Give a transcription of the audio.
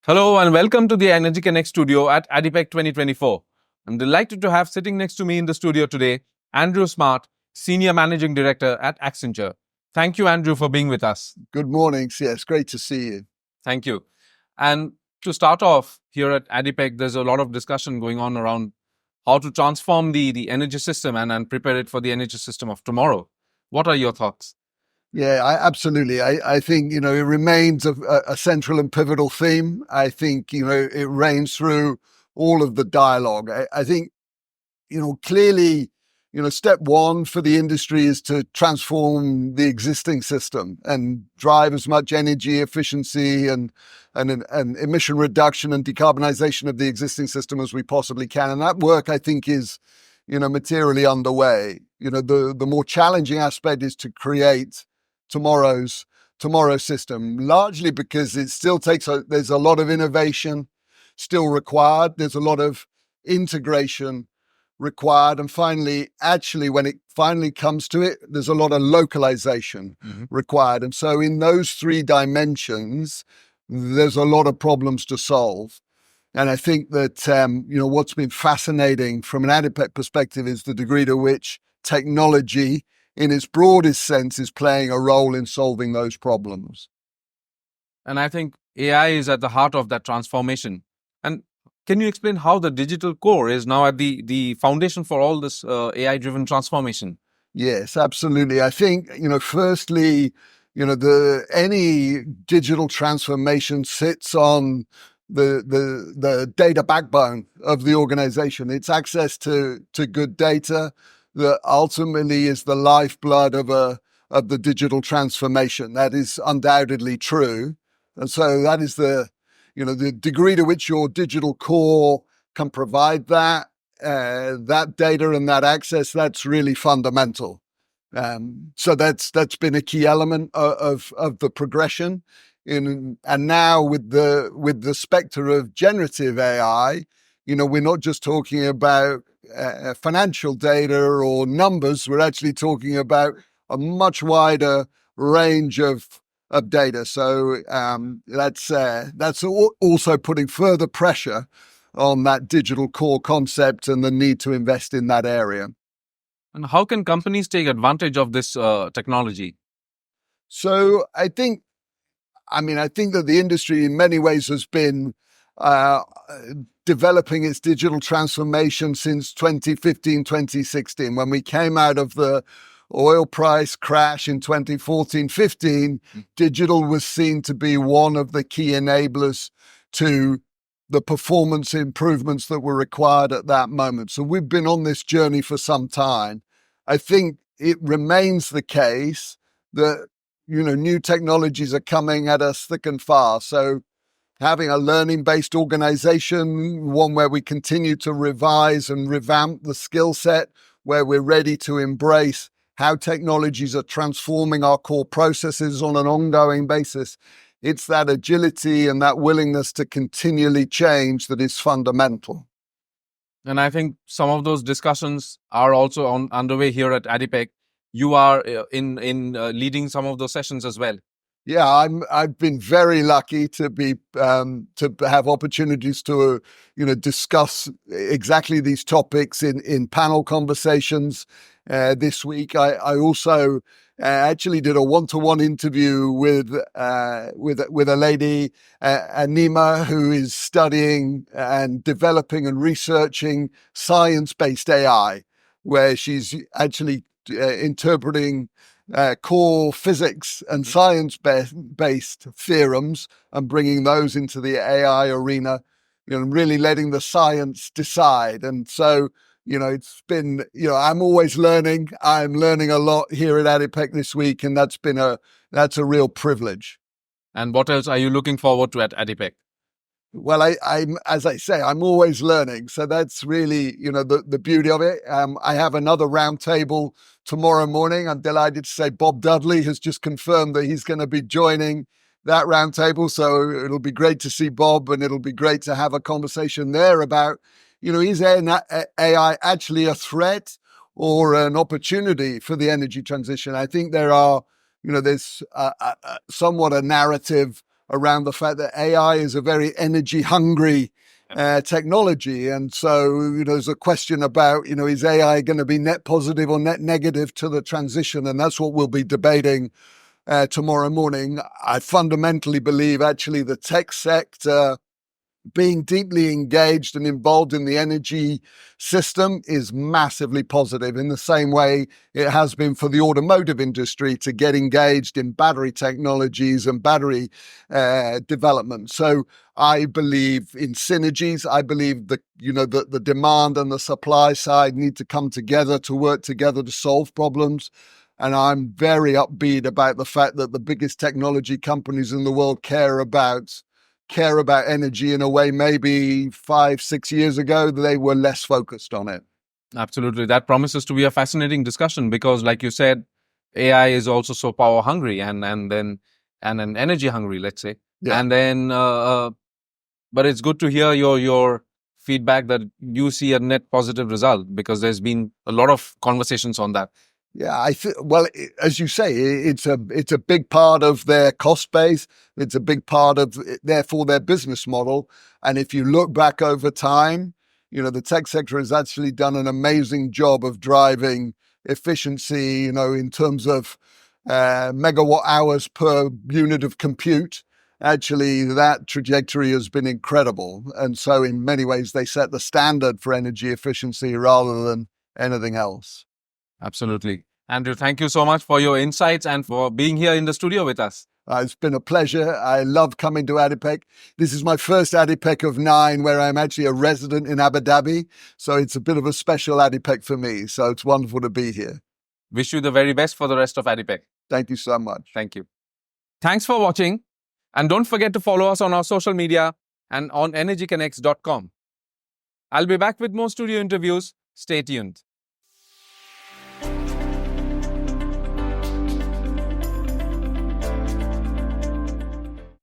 Hello and welcome to the Energy Connect studio at ADIPEC 2024. I'm delighted to have sitting next to me in the studio today, Andrew Smart, Senior Managing Director at Accenture. Thank you, Andrew, for being with us. Good morning. Yes, great to see you. Thank you. And to start off, here at ADIPEC, there's a lot of discussion going on around how to transform the energy system and prepare it for the energy system of tomorrow. What are your thoughts? Yeah, absolutely. I think, it remains a central and pivotal theme. I think, it reigns through all of the dialogue. I think, clearly, step one for the industry is to transform the existing system and drive as much energy efficiency and emission reduction and decarbonisation of the existing system as we possibly can. And that work, I think, is, materially underway. The more challenging aspect is to create tomorrow's system, largely because it still there's a lot of innovation still required. There's a lot of integration required. And finally, actually, when it finally comes to it, there's a lot of localization required. And so in those three dimensions, there's a lot of problems to solve. And I think that, what's been fascinating from an ADIPEC perspective is the degree to which technology in its broadest sense is playing a role in solving those problems. And I think AI is at the heart of that transformation. And can you explain how the digital core is now at the foundation for all this AI-driven transformation? Yes, absolutely. I think, firstly, any digital transformation sits on the data backbone of the organization. It's access to good data that ultimately is the lifeblood of the digital transformation. That is undoubtedly true. And so that is the degree to which your digital core can provide that data and that access, that's really fundamental. So that's been a key element of the progression. And now with the specter of generative AI, we're not just talking about financial data or numbers. We're actually talking about a much wider range of data. So that's also putting further pressure on that digital core concept and the need to invest in that area. And how can companies take advantage of this technology? So I think that the industry in many ways has been developing its digital transformation since 2015, 2016, when we came out of the oil price crash in 2014-15, digital was seen to be one of the key enablers to the performance improvements that were required at that moment. So we've been on this journey for some time. I think it remains the case that, new technologies are coming at us thick and fast. So having a learning-based organization, one where we continue to revise and revamp the skill set, where we're ready to embrace how technologies are transforming our core processes on an ongoing basis. It's that agility and that willingness to continually change that is fundamental. And I think some of those discussions are also underway here at ADIPEC. You are in leading some of those sessions as well. Yeah, I've been very lucky to be to have opportunities to discuss exactly these topics in panel conversations. This week, I also actually did a one-to-one interview with a lady, Anima, who is studying and developing and researching science-based AI, where she's actually interpreting core physics and science-based theorems and bringing those into the AI arena, really letting the science decide. And so, it's been, I'm always learning. I'm learning a lot here at ADIPEC this week, and that's a real privilege. And what else are you looking forward to at ADIPEC? Well, as I say, I'm always learning. So that's really, the beauty of it. I have another roundtable tomorrow morning. I'm delighted to say Bob Dudley has just confirmed that he's going to be joining that roundtable. So it'll be great to see Bob, and it'll be great to have a conversation there about, is AI actually a threat or an opportunity for the energy transition? I think there's somewhat a narrative around the fact that AI is a very energy hungry technology. And so, there's a question about, is AI going to be net positive or net negative to the transition? And that's what we'll be debating tomorrow morning. I fundamentally believe actually the tech sector being deeply engaged and involved in the energy system is massively positive, in the same way it has been for the automotive industry to get engaged in battery technologies and battery development. So I believe in synergies. I believe that, the demand and the supply side need to come together to work together to solve problems. And I'm very upbeat about the fact that the biggest technology companies in the world care about energy in a way maybe 5-6 years ago they were less focused on it. Absolutely. That promises to be a fascinating discussion because, like you said, AI is also so power hungry and an energy hungry, let's say. Yeah. And then, but it's good to hear your feedback that you see a net positive result, because there's been a lot of conversations on that. Yeah, as you say, it's a big part of their cost base. It's a big part of, therefore, their business model. And if you look back over time, the tech sector has actually done an amazing job of driving efficiency, in terms of megawatt hours per unit of compute. Actually, that trajectory has been incredible. And so in many ways, they set the standard for energy efficiency rather than anything else. Absolutely. Andrew, thank you so much for your insights and for being here in the studio with us. It's been a pleasure. I love coming to ADIPEC. This is my first ADIPEC of 9 where I'm actually a resident in Abu Dhabi. So it's a bit of a special ADIPEC for me. So it's wonderful to be here. Wish you the very best for the rest of ADIPEC. Thank you so much. Thank you. Thanks for watching. And don't forget to follow us on our social media and on energyconnects.com. I'll be back with more studio interviews. Stay tuned.